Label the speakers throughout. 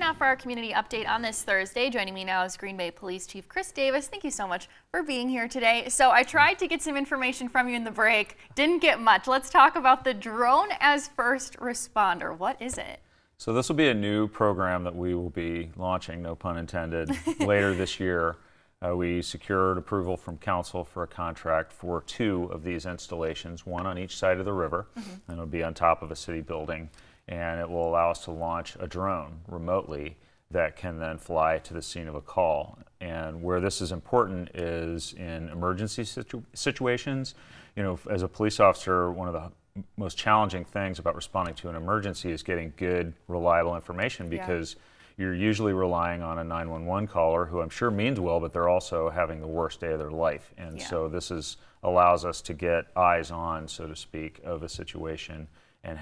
Speaker 1: now for our community update on this Thursday. Joining me now is Green Bay Police Chief Chris Davis. Thank you so much for being here today. So I tried to get some information from you in the break, didn't get much. Let's talk about the drone as first responder. What is it?
Speaker 2: So this will be a new program that we will be launching, no pun intended, later this year. We secured approval from council for a contract for 2 of these installations, one on each side of the river, and it'll be on top of a city building. And it will allow us to launch a drone remotely that can then fly to the scene of a call. And where this is important is in emergency situations. You know, as a police officer, one of the most challenging things about responding to an emergency is getting good, reliable information, because you're usually relying on a 911 caller who I'm sure means well, but they're also having the worst day of their life. And so this allows us to get eyes on, so to speak, of a situation and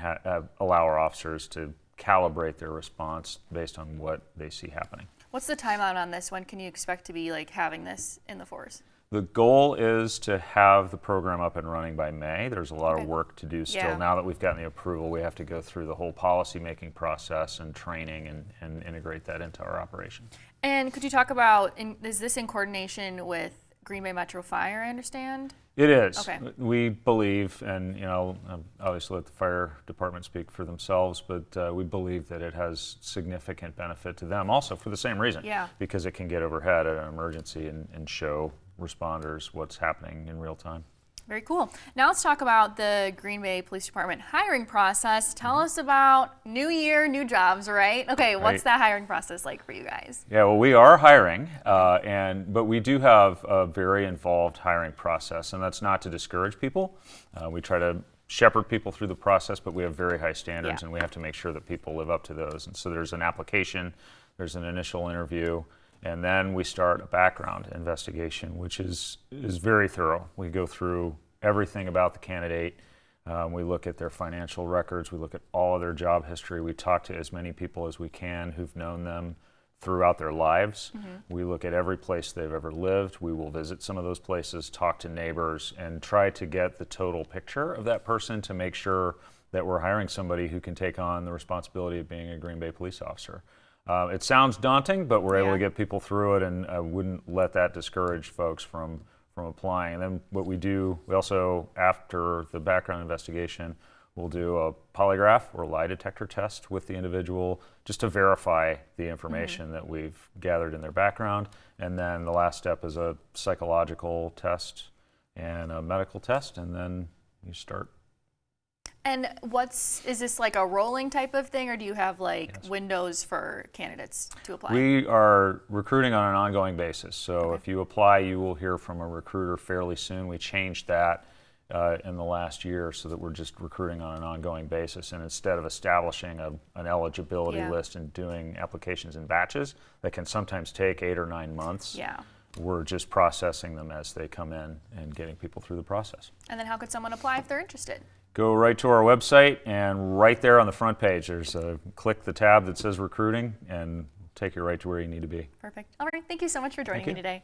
Speaker 2: allow our officers to calibrate their response based on what they see happening.
Speaker 1: What's the timeline on this? When can you expect to be having this in the force?
Speaker 2: The goal is to have the program up and running by May. There's a lot of work to do still. Now that we've gotten the approval, we have to go through the whole policy making process and training and integrate that into our operation. And
Speaker 1: could you talk about, is this in coordination with Green Bay Metro Fire, I understand?
Speaker 2: It is. Okay. We believe, and obviously let the fire department speak for themselves, but we believe that it has significant benefit to them also for the same reason. Because it can get overhead at an emergency and show responders what's happening in real time.
Speaker 1: Very cool. Now let's talk about the Green Bay Police Department hiring process. Tell us about new year, new jobs, right? Okay, what's that hiring process like for you guys?
Speaker 2: Yeah, well, we are hiring, but we do have a very involved hiring process, and that's not to discourage people. We try to shepherd people through the process, but we have very high standards, and we have to make sure that people live up to those. And so there's an application, there's an initial interview, and then we start a background investigation, which is very thorough. We go through everything about the candidate. We look at their financial records. We look at all of their job history. We talk to as many people as we can who've known them throughout their lives. We look at every place they've ever lived. We will visit some of those places, talk to neighbors, and try to get the total picture of that person to make sure that we're hiring somebody who can take on the responsibility of being a Green Bay police officer. It sounds daunting, but we're able to get people through it, and I wouldn't let that discourage folks from applying. And then what we do, we also, after the background investigation, we'll do a polygraph or lie detector test with the individual just to verify the information that we've gathered in their background. And then the last step is a psychological test and a medical test, and then you start.
Speaker 1: And is this like a rolling type of thing, or do you have windows for candidates to apply?
Speaker 2: We are recruiting on an ongoing basis. So if you apply, you will hear from a recruiter fairly soon. We changed that in the last year so that we're just recruiting on an ongoing basis. And instead of establishing an eligibility list and doing applications in batches that can sometimes take 8 or 9 months, we're just processing them as they come in and getting people through the process.
Speaker 1: And then how could someone apply if they're interested?
Speaker 2: Go right to our website, and right there on the front page, there's click the tab that says recruiting, and take you right to where you need to be.
Speaker 1: Perfect. All right. Thank you so much for joining me today.